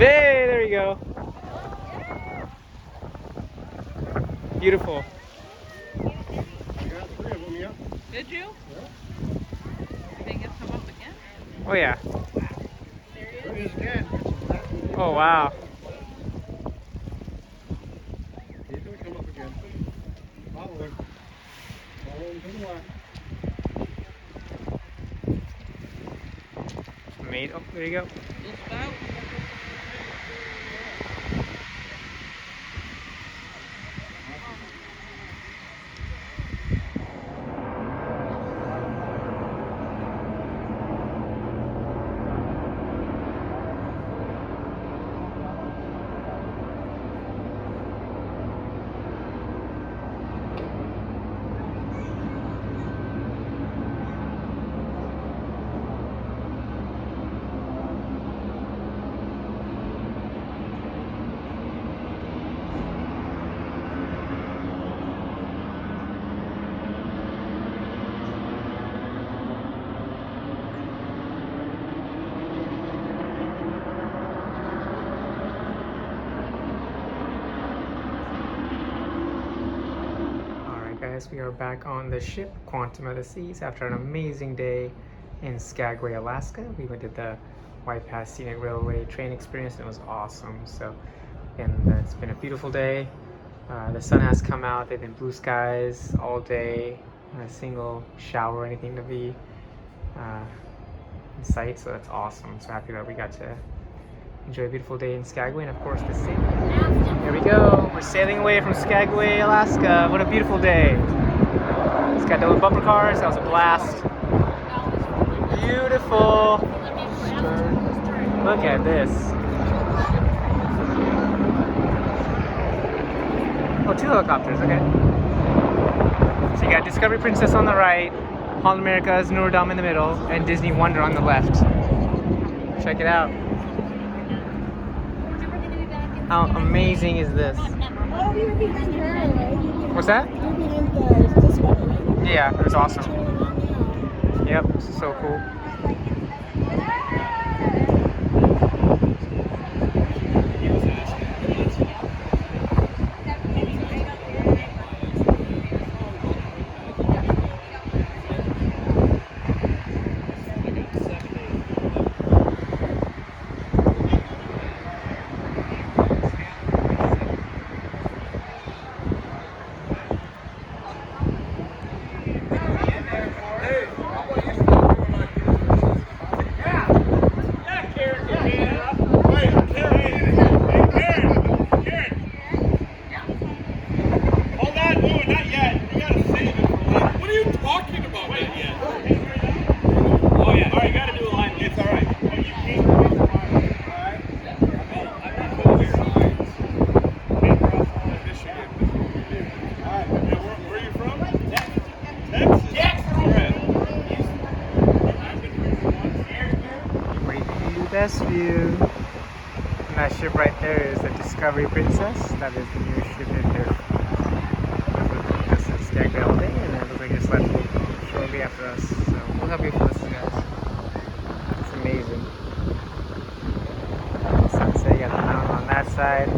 Hey, there you go. Beautiful. I got 3 of them, yeah. Did you? Yeah. You think it's come up again? Oh yeah. There he is again. Oh wow. He's going to come up again. Follow him. Follow him to the left. Mate. Oh, there you go. Little spout. Alright guys, we are back on the ship Quantum of the Seas after an amazing day in Skagway, Alaska. We went to the White Pass Scenic Railway train experience and it was awesome. So, and it's been a beautiful day. The sun has come out. They've been blue skies all day. Not a single shower or anything to be in sight, so that's awesome. So happy that we got to enjoy a beautiful day in Skagway, and of course the city. Here we go. We're sailing away from Skagway, Alaska. What a beautiful day. It's got those bumper cars. That was a blast. Beautiful. Look at this. Oh, 2 helicopters. Okay. So you got Discovery Princess on the right, Holland America's Noordam in the middle, and Disney Wonder on the left. Check it out. How amazing is this? Oh, you're behind her, right? What's that? You're behind the Discovery. Yeah, it was awesome. Yep, this is so cool. Best view. And that ship right there is the Discovery Princess. That is the new ship in here. That's in Skagway all day, and it looks like it's left shortly after us. So look how beautiful this is, guys. It's amazing. Sunset, you got the mountain on that side.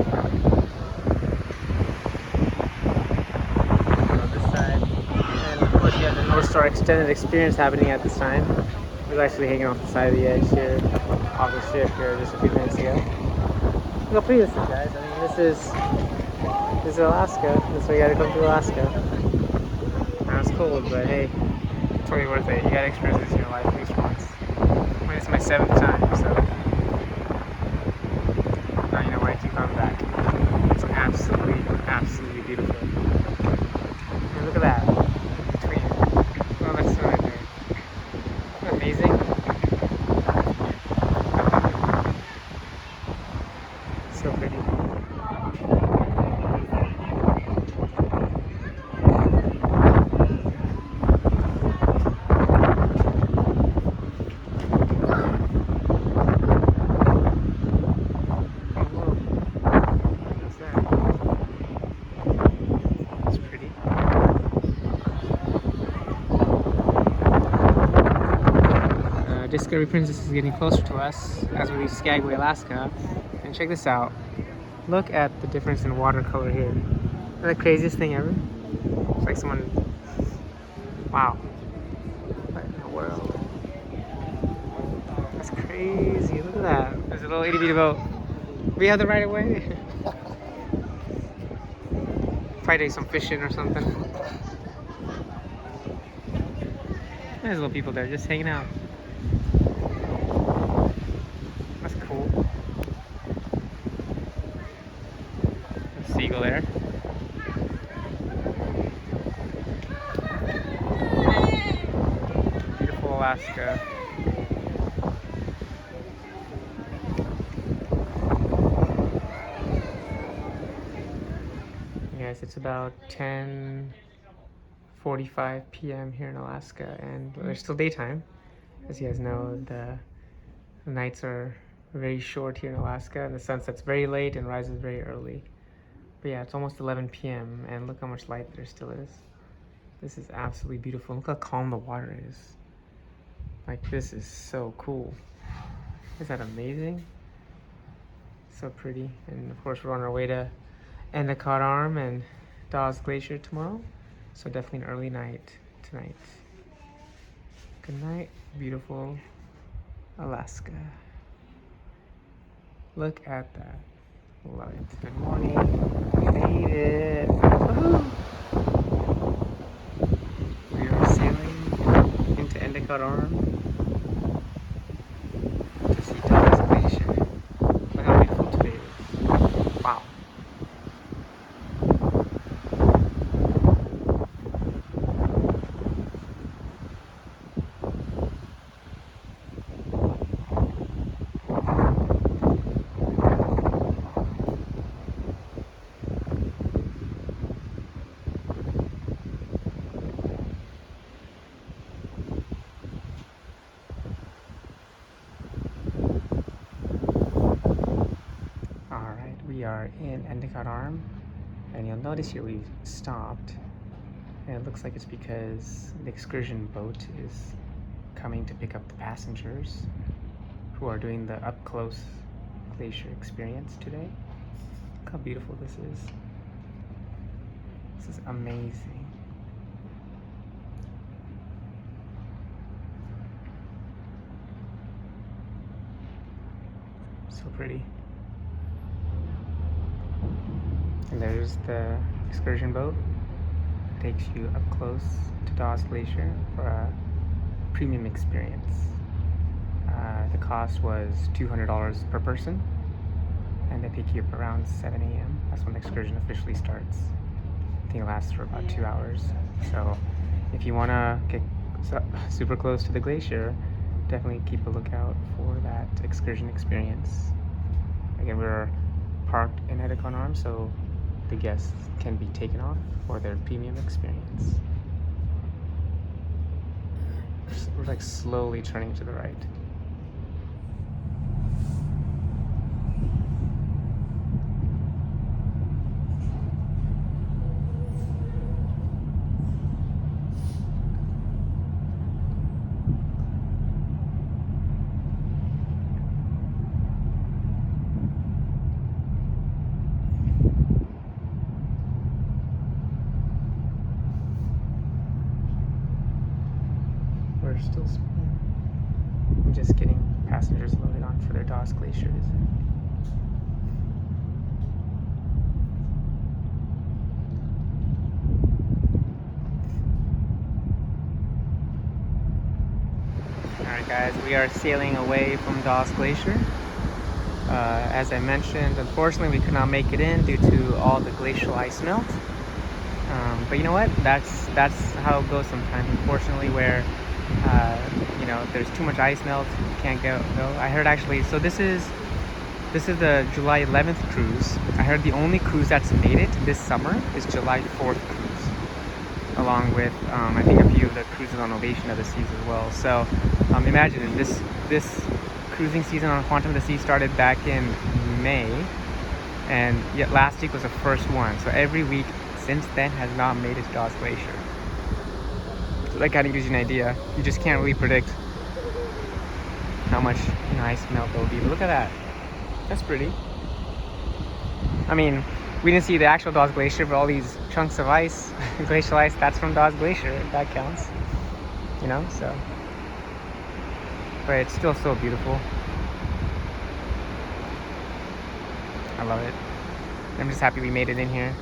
On this side. And of course you have the North Star Extended Experience happening at this time. It was actually hanging off the side of the edge here, off the ship here just a few minutes ago. Look how pretty this is, guys. I mean, this is Alaska. That's why you gotta come to Alaska. Now it's cold, but hey, it's totally worth it. You gotta experience this in your life at least once. I mean, it's my 7th time, so now you know why I keep coming back. It's absolutely beautiful. And look at that. Between. Oh, that's so right there. Amazing. So pretty. Discovery Princess is getting closer to us as we reach Skagway, Alaska. And And check this out. Look at the difference in watercolor here. Isn't that the craziest thing ever? It's like someone... Wow. What in the world? That's crazy. Look at that. There's a little itty bitty boat. We have the right of way. Probably do some fishing or something. There's little people there just hanging out. That's cool. There's a seagull there. Beautiful Alaska. Yes, it's about 10:45 p.m. here in Alaska, and there's still daytime. As you guys know, the nights are very short here in Alaska, and the sun sets very late and rises very early. But yeah, it's almost 11 p.m. and look how much light there still is. This is absolutely beautiful. Look how calm the water is. Like, this is so cool. Isn't that amazing? So pretty. And of course, we're on our way to Endicott Arm and Dawes Glacier tomorrow. So definitely an early night tonight. Good night, beautiful Alaska. Look at that. Love it. Good morning. We made it. Woohoo! We are sailing into Endicott Arm to see Dawes Glacier. Look how beautiful today is. Wow. We are in Endicott Arm, and you'll notice here we've stopped, and it looks like it's because the excursion boat is coming to pick up the passengers who are doing the up-close glacier experience today. Look how beautiful this is. This is amazing. So pretty. And there's the excursion boat. It takes you up close to Dawes Glacier for a premium experience. The cost was $200 per person, and they pick you up around 7 a.m. That's when the excursion officially starts. I think it lasts for about 2 hours. So if you want to get super close to the glacier, definitely keep a lookout for that excursion experience. Again, we're parked in Endicott Arm, so the guests can be taken off for their premium experience. We're like slowly turning to the right. We're still I'm just getting passengers loaded on for their Dawes Glacier visit. Alright guys, we are sailing away from Dawes Glacier. As I mentioned, unfortunately we could not make it in due to all the glacial ice melt. But you know what? That's how it goes sometimes, unfortunately, where you know, there's too much ice melt, you can't go. I heard actually, so this is the July 11th cruise. I heard the only cruise that's made it this summer is July 4th cruise, along with I think a few of the cruises on Ovation of the Seas as well. So imagine this cruising season on Quantum of the Sea started back in May, and yet last week was the first one. So every week since then has not made it to Dawes Glacier. So that kind of gives you an idea. You just can't really predict how much ice melt there will be. But look at that. That's pretty. I mean, we didn't see the actual Dawes Glacier, but all these chunks of ice, glacial ice, that's from Dawes Glacier. That counts, you know. So, but it's still so beautiful. I love it. I'm just happy we made it in here.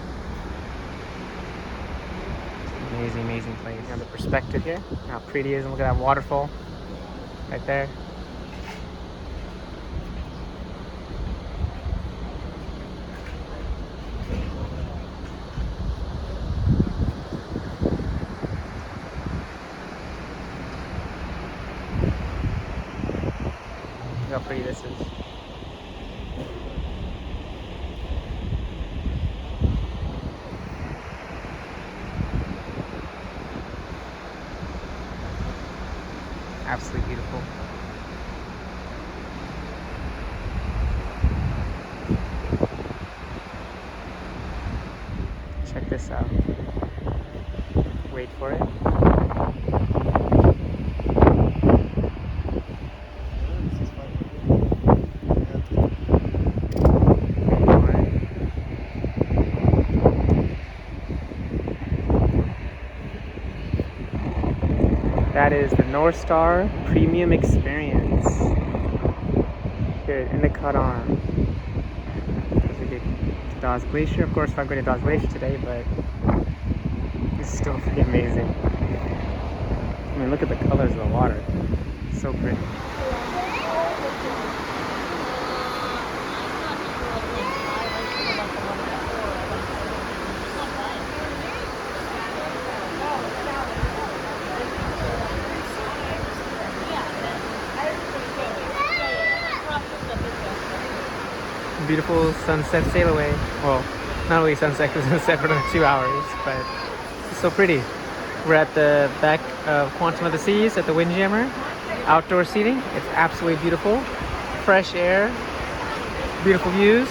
Amazing, amazing place. You know, the perspective here, how pretty it is, and look at that waterfall right there. Look how pretty this is. Absolutely beautiful. Check this out. Wait for it. That is the North Star Premium Experience here at Endicott Arm. As we get to Dawes Glacier, of course, we're not going to Dawes Glacier today, but it's still pretty amazing. I mean, look at the colors of the water. It's so pretty. Beautiful sunset sail away. Well, not really sunset because it's set for another 2 hours, but it's so pretty. We're at the back of Quantum of the Seas at the Windjammer. Outdoor seating. It's absolutely beautiful. Fresh air, beautiful views,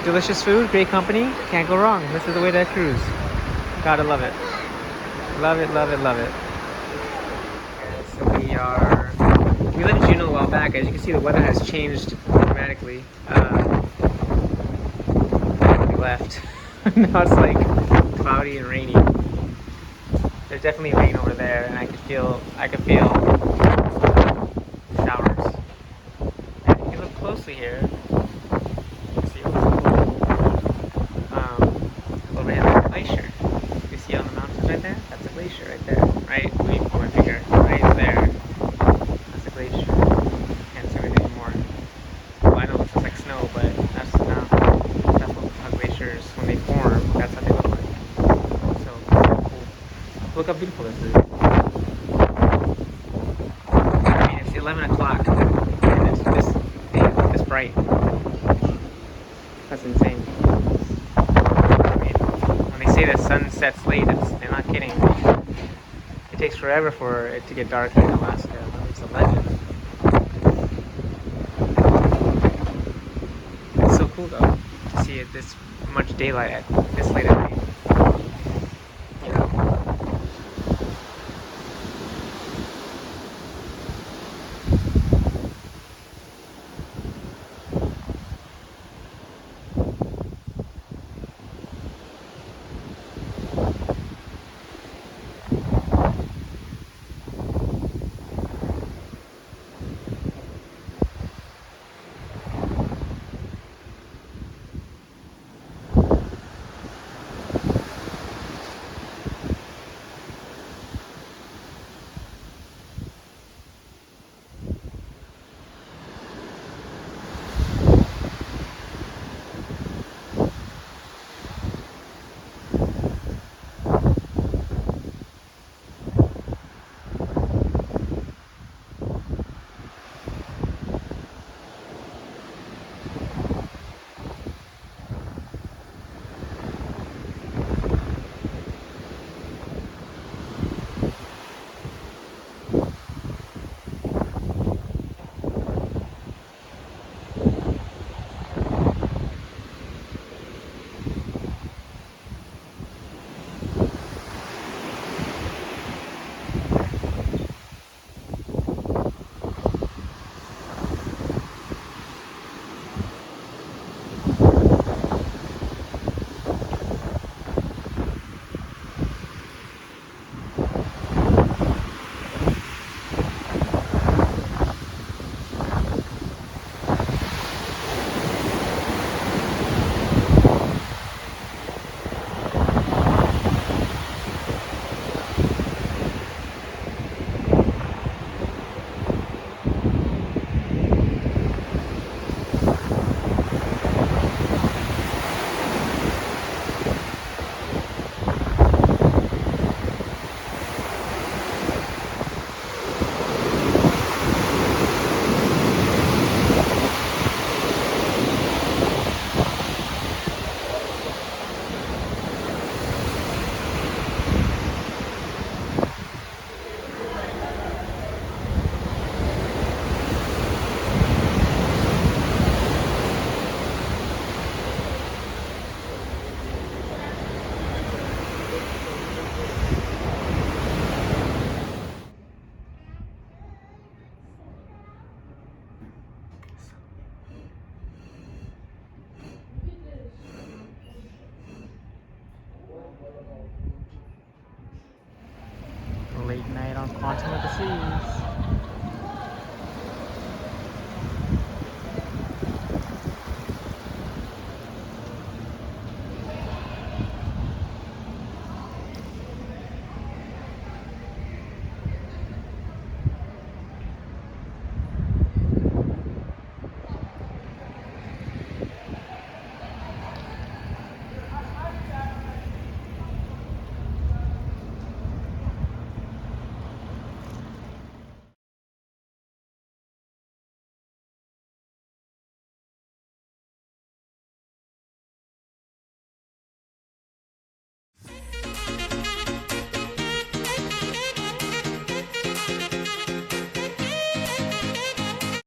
delicious food, great company. Can't go wrong. This is the way to cruise. Gotta love it. Love it, love it, love it. So we left Juneau a while back. As you can see, the weather has changed dramatically. Left. Now it's like cloudy and rainy. There's definitely rain over there, and I could feel showers. And if you look closely here, you see overhead there's a glacier. You see on the mountains right there? That's a glacier right there. Right? Let me put my finger right there. That's a glacier. Can't see it anymore. Well, I know it looks like snow, but that's not. When they form, that's how they look like. So cool. Look how beautiful this is. I mean, it's 11 o'clock and it's this bright. That's insane. I mean, when they say the sun sets late, they're not kidding. It takes forever for it to get dark in Alaska. It's a legend. It's so cool though to see it this much daylight at this late at night.